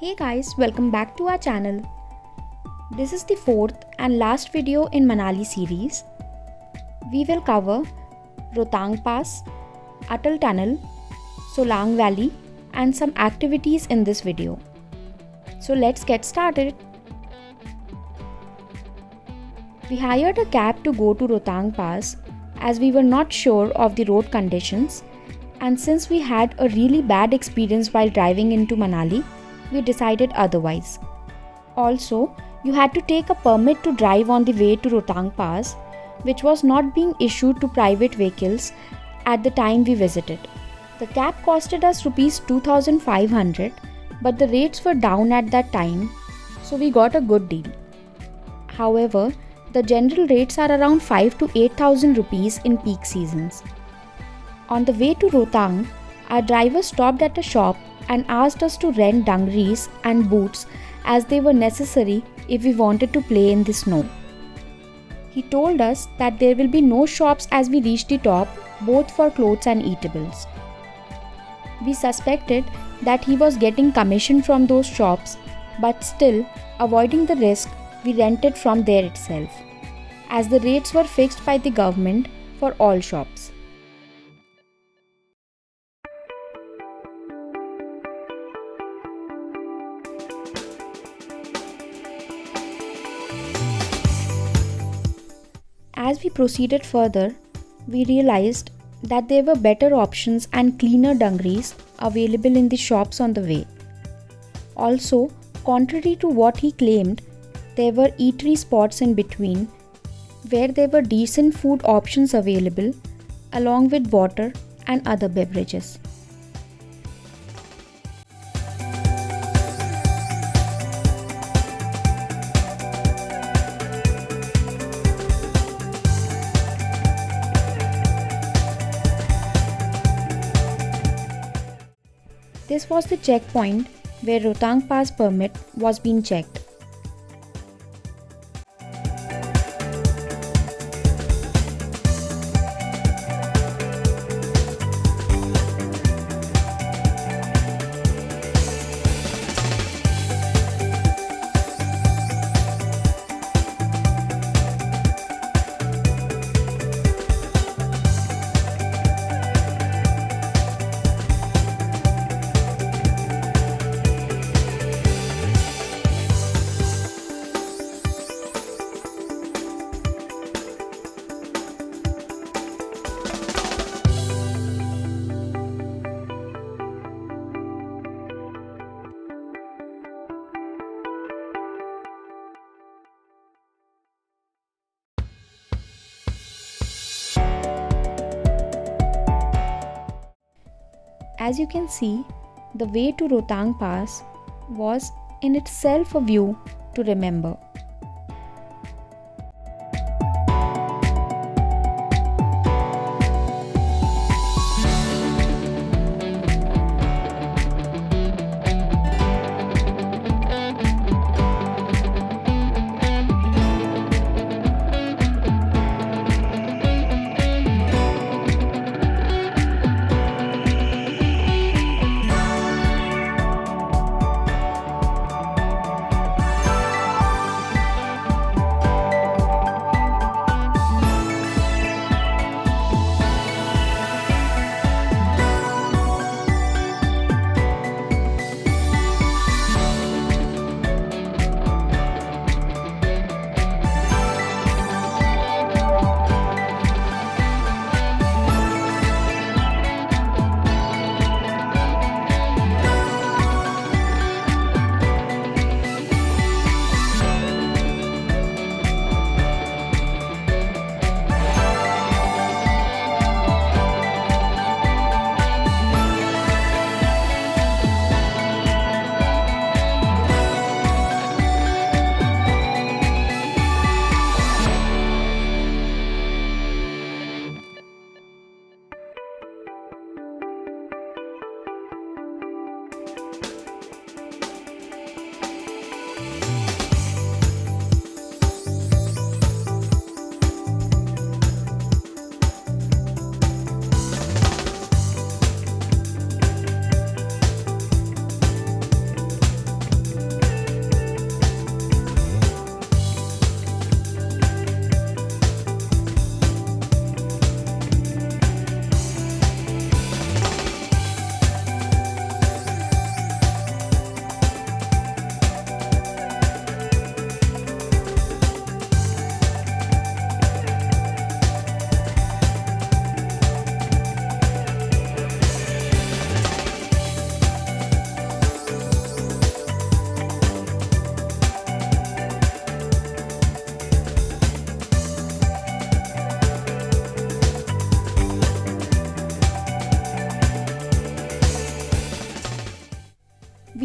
Hey guys, welcome back to our channel. This is the fourth and last video in Manali series. We will cover Rohtang Pass, Atal Tunnel, Solang Valley and some activities in this video. So let's get started. We hired a cab to go to Rohtang Pass as we were not sure of the road conditions, and since we had a really bad experience while driving into Manali, we decided otherwise. Also, you had to take a permit to drive on the way to Rohtang Pass, which was not being issued to private vehicles at the time we visited. The cab costed us Rs 2500, but the rates were down at that time, so we got a good deal. However, the general rates are around 5 to 8,000 rupees in peak seasons. On the way to Rohtang, our driver stopped at a shop and asked us to rent dungarees and boots as they were necessary if we wanted to play in the snow. He told us that there will be no shops as we reached the top, both for clothes and eatables. We suspected that he was getting commission from those shops, but still, avoiding the risk, we rented from there itself, as the rates were fixed by the government for all shops. As we proceeded further, we realized that there were better options and cleaner dungarees available in the shops on the way. Also, contrary to what he claimed, there were eatery spots in between where there were decent food options available along with water and other beverages. This was the checkpoint where Rohtang Pass permit was being checked. As you can see, the way to Rohtang Pass was in itself a view to remember.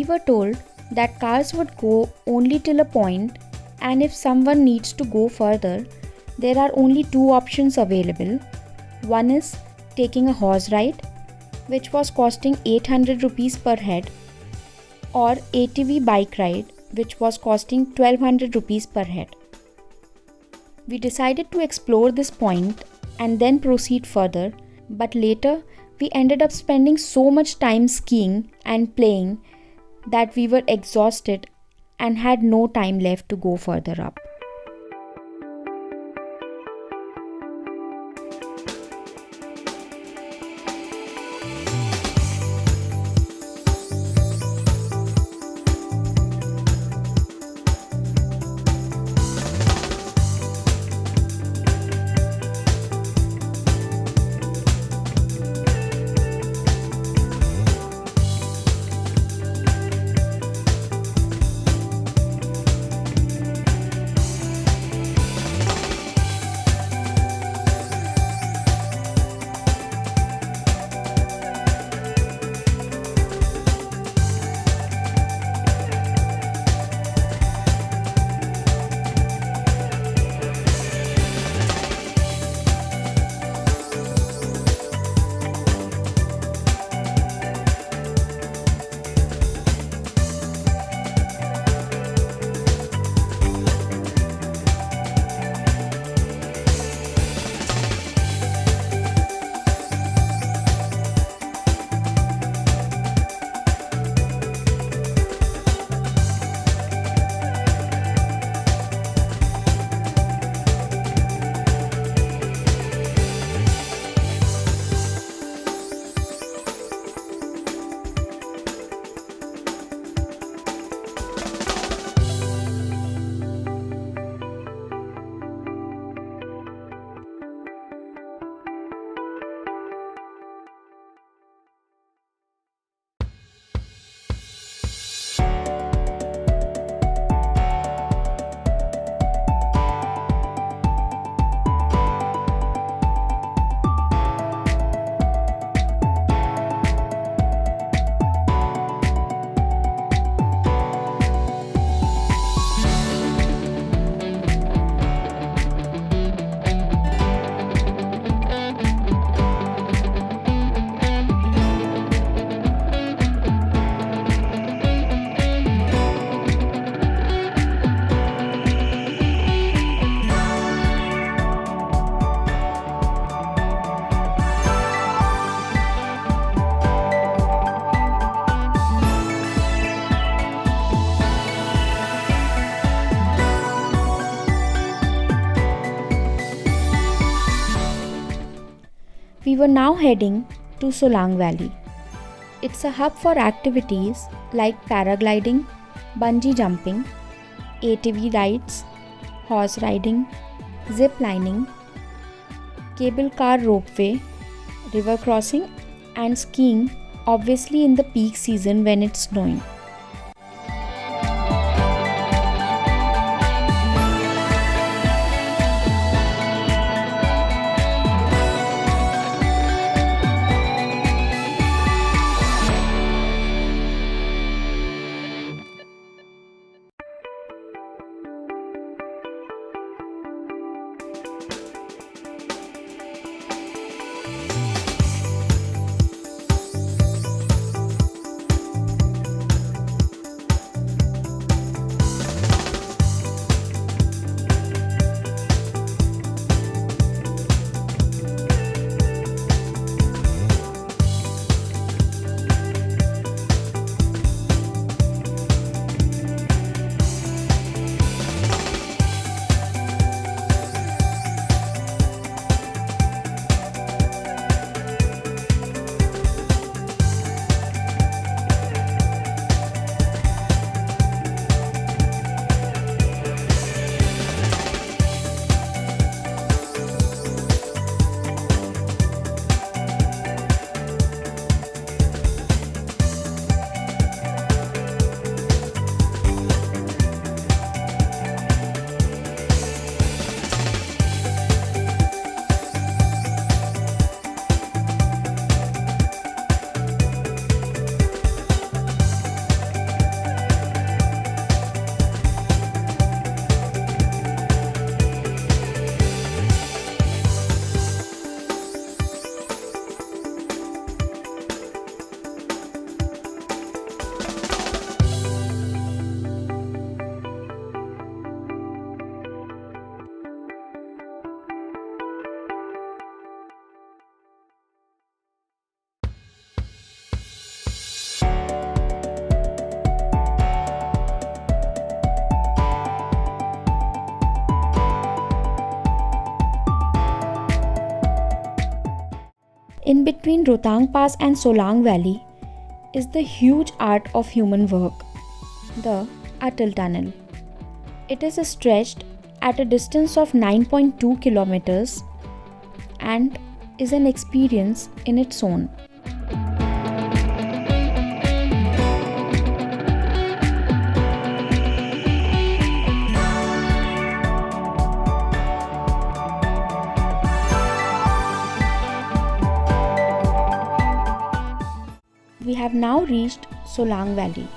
We were told that cars would go only till a point, and if someone needs to go further, there are only two options available. One is taking a horse ride, which was costing 800 rupees per head, or ATV bike ride, which was costing 1200 rupees per head. We decided to explore this point and then proceed further, but later we ended up spending so much time skiing and playing that we were exhausted and had no time left to go further up. We were now heading to Solang Valley. It's a hub for activities like paragliding, bungee jumping, ATV rides, horse riding, zip lining, cable car ropeway, river crossing, and skiing, obviously in the peak season when it's snowing. In between Rotang Pass and Solang Valley is the huge art of human work, the Atal Tunnel. It is stretched at a distance of 9.2 kilometers and is an experience in its own. We have now reached Solang Valley.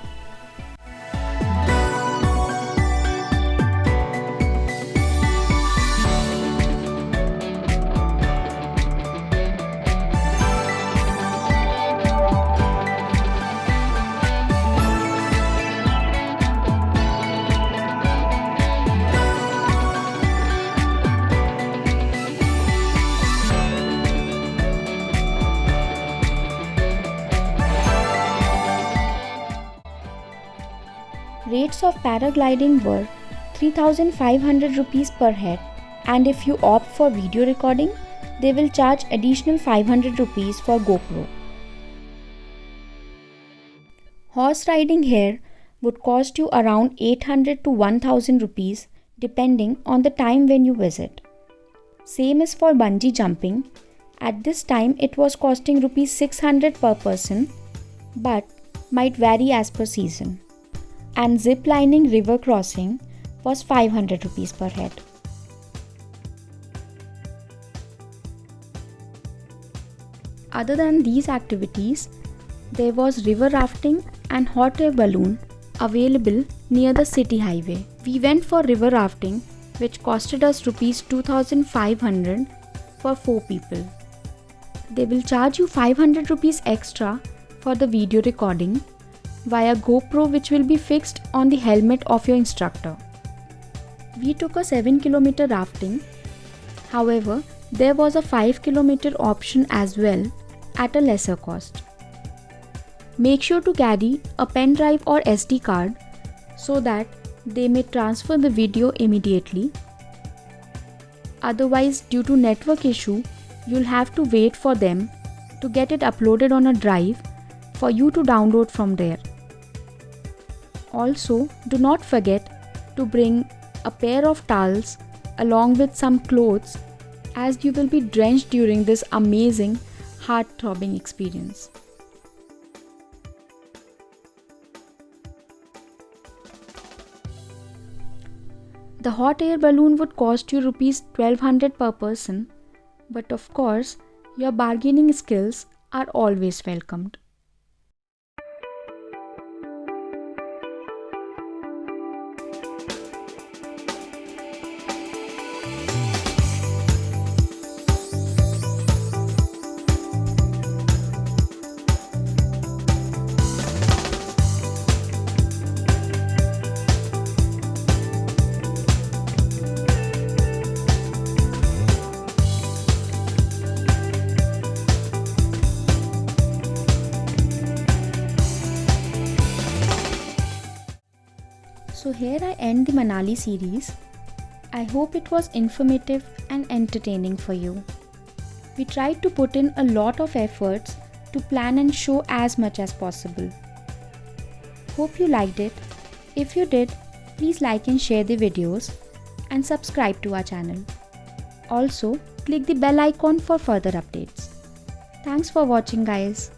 Rates of paragliding were 3,500 rupees per head, and if you opt for video recording, they will charge additional 500 rupees for GoPro. Horse riding here would cost you around 800 to 1000 rupees depending on the time when you visit. Same is for bungee jumping. At this time it was costing rupees 600 per person, but might vary as per season. And zip lining river crossing was 500 rupees per head. Other than these activities, there was river rafting and hot air balloon available near the city highway. We went for river rafting, which costed us rupees 2,500 for 4 people. They will charge you 500 rupees extra for the video recording via GoPro, which will be fixed on the helmet of your instructor. We took a 7-kilometer rafting. However, there was a 5-kilometer option as well at a lesser cost. Make sure to carry a pen drive or SD card so that they may transfer the video immediately. Otherwise, due to network issue, you'll have to wait for them to get it uploaded on a drive for you to download from there. Also, do not forget to bring a pair of towels along with some clothes, as you will be drenched during this amazing heart-throbbing experience. The hot air balloon would cost you rupees 1200 per person, but of course, your bargaining skills are always welcomed. So here I end the Manali series. I hope it was informative and entertaining for you. We tried to put in a lot of efforts to plan and show as much as possible. Hope you liked it. If you did, please like and share the videos and subscribe to our channel. Also, click the bell icon for further updates. Thanks for watching, guys.